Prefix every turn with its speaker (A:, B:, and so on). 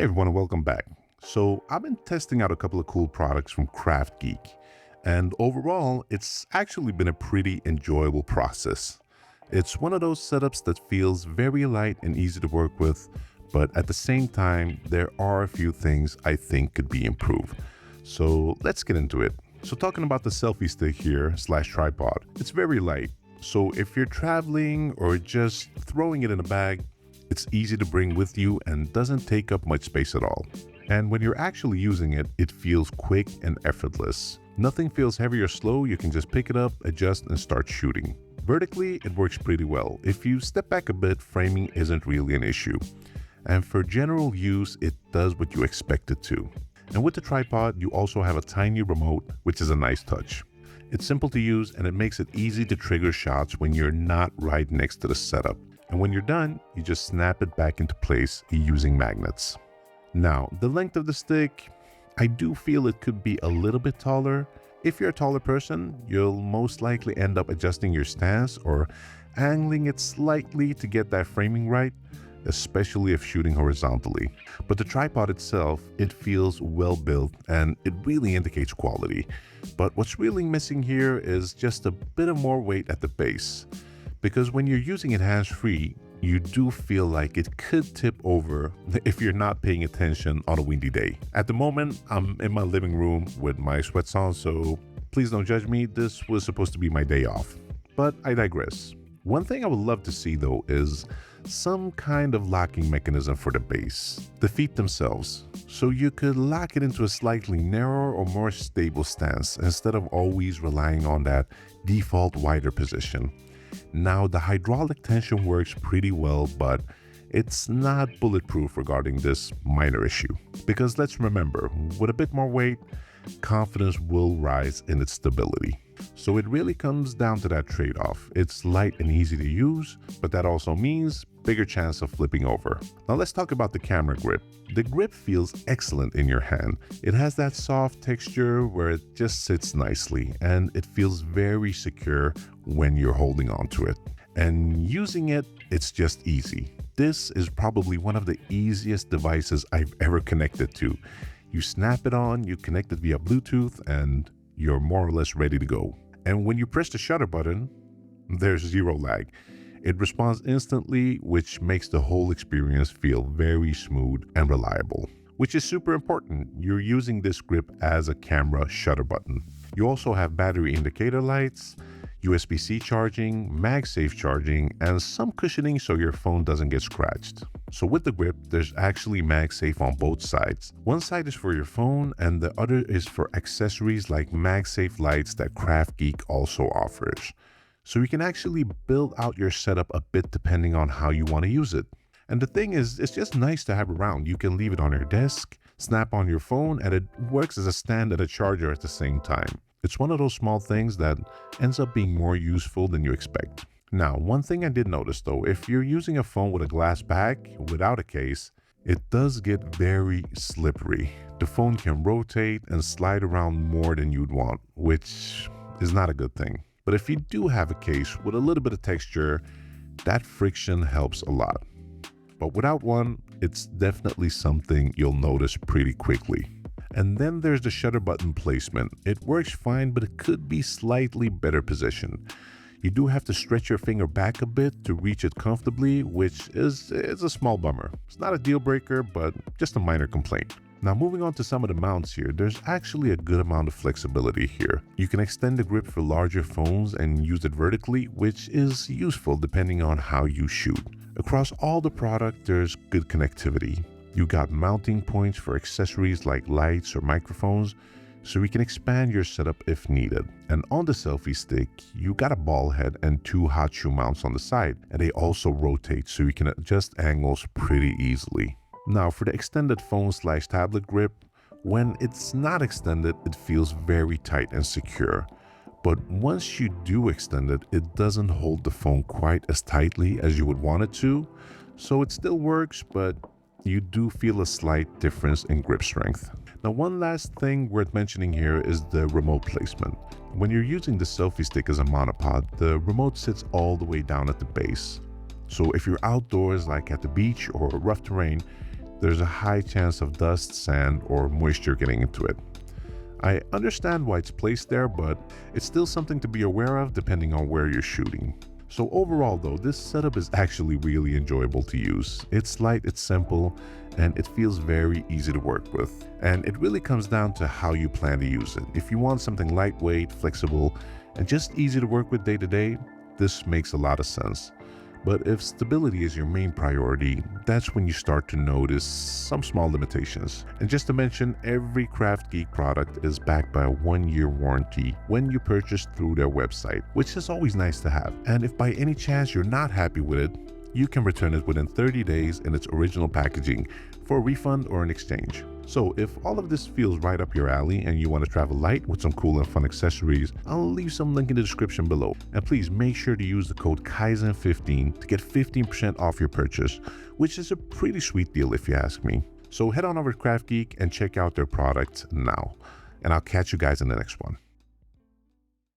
A: Hey everyone, welcome back. So I've been testing out a couple of cool products from KraftGeek, and overall, it's actually been a pretty enjoyable process. It's one of those setups that feels very light and easy to work with, but at the same time, there are a few things I think could be improved. So let's get into it. So talking about the selfie stick here slash tripod, it's very light. So if you're traveling or just throwing it in a bag, it's easy to bring with you and doesn't take up much space at all. And when you're actually using it, it feels quick and effortless. Nothing feels heavy or slow, you can just pick it up, adjust, and start shooting. Vertically, it works pretty well. If you step back a bit, framing isn't really an issue. And for general use, it does what you expect it to. And with the tripod, you also have a tiny remote, which is a nice touch. It's simple to use and it makes it easy to trigger shots when you're not right next to the setup. And when you're done, you just snap it back into place using magnets. Now, the length of the stick, I do feel it could be a little bit taller. If you're a taller person, you'll most likely end up adjusting your stance or angling it slightly to get that framing right, especially if shooting horizontally. But the tripod itself, it feels well built and it really indicates quality. But what's really missing here is just a bit of more weight at the base. Because when you're using it hands-free, you do feel like it could tip over if you're not paying attention on a windy day. At the moment, I'm in my living room with my sweats on, so please don't judge me. This was supposed to be my day off. But I digress. One thing I would love to see though is some kind of locking mechanism for the base, the feet themselves, so you could lock it into a slightly narrower or more stable stance instead of always relying on that default wider position. Now, the hydraulic tension works pretty well, but it's not bulletproof regarding this minor issue. Because let's remember, with a bit more weight, confidence will rise in its stability. So it really comes down to that trade-off. It's light and easy to use, but that also means bigger chance of flipping over. Now let's talk about the camera grip. The grip feels excellent in your hand. It has that soft texture where it just sits nicely and it feels very secure when you're holding onto it. And using it, it's just easy. This is probably one of the easiest devices I've ever connected to. You snap it on, you connect it via Bluetooth, and you're more or less ready to go. And when you press the shutter button, there's zero lag. It responds instantly, which makes the whole experience feel very smooth and reliable, which is super important. You're using this grip as a camera shutter button. You also have battery indicator lights, USB-C charging, MagSafe charging, and some cushioning so your phone doesn't get scratched. So with the grip, there's actually MagSafe on both sides. One side is for your phone and the other is for accessories like MagSafe lights that KraftGeek also offers. So you can actually build out your setup a bit depending on how you want to use it. And the thing is, it's just nice to have around. You can leave it on your desk, snap on your phone, and it works as a stand and a charger at the same time. It's one of those small things that ends up being more useful than you expect. Now, one thing I did notice though, if you're using a phone with a glass back without a case, it does get very slippery. The phone can rotate and slide around more than you'd want, which is not a good thing. But if you do have a case with a little bit of texture, that friction helps a lot. But without one, it's definitely something you'll notice pretty quickly. And then there's the shutter button placement. It works fine, but it could be slightly better positioned. You do have to stretch your finger back a bit to reach it comfortably, which is a small bummer. It's not a deal breaker, but just a minor complaint. Now moving on to some of the mounts here, there's actually a good amount of flexibility here. You can extend the grip for larger phones and use it vertically, which is useful depending on how you shoot. Across all the product, there's good connectivity. You got mounting points for accessories like lights or microphones, so you can expand your setup if needed. And on the selfie stick, you got a ball head and two hot shoe mounts on the side, and they also rotate so you can adjust angles pretty easily. Now for the extended phone/tablet grip, when it's not extended, it feels very tight and secure. But once you do extend it, it doesn't hold the phone quite as tightly as you would want it to. So it still works, but you do feel a slight difference in grip strength. Now, one last thing worth mentioning here is the remote placement. When you're using the selfie stick as a monopod, the remote sits all the way down at the base. So if you're outdoors like at the beach or rough terrain, there's a high chance of dust, sand, or moisture getting into it. I understand why it's placed there, but it's still something to be aware of depending on where you're shooting. So overall though, this setup is actually really enjoyable to use. It's light, it's simple, and it feels very easy to work with. And it really comes down to how you plan to use it. If you want something lightweight, flexible, and just easy to work with day to day, this makes a lot of sense. But if stability is your main priority, that's when you start to notice some small limitations. And just to mention, every KraftGeek product is backed by a 1-year warranty when you purchase through their website, which is always nice to have. And if by any chance you're not happy with it, you can return it within 30 days in its original packaging for a refund or an exchange. So if all of this feels right up your alley and you want to travel light with some cool and fun accessories, I'll leave some link in the description below. And please make sure to use the code Kaizen15 to get 15% off your purchase, which is a pretty sweet deal if you ask me. So head on over to KraftGeek and check out their products now. And I'll catch you guys in the next one.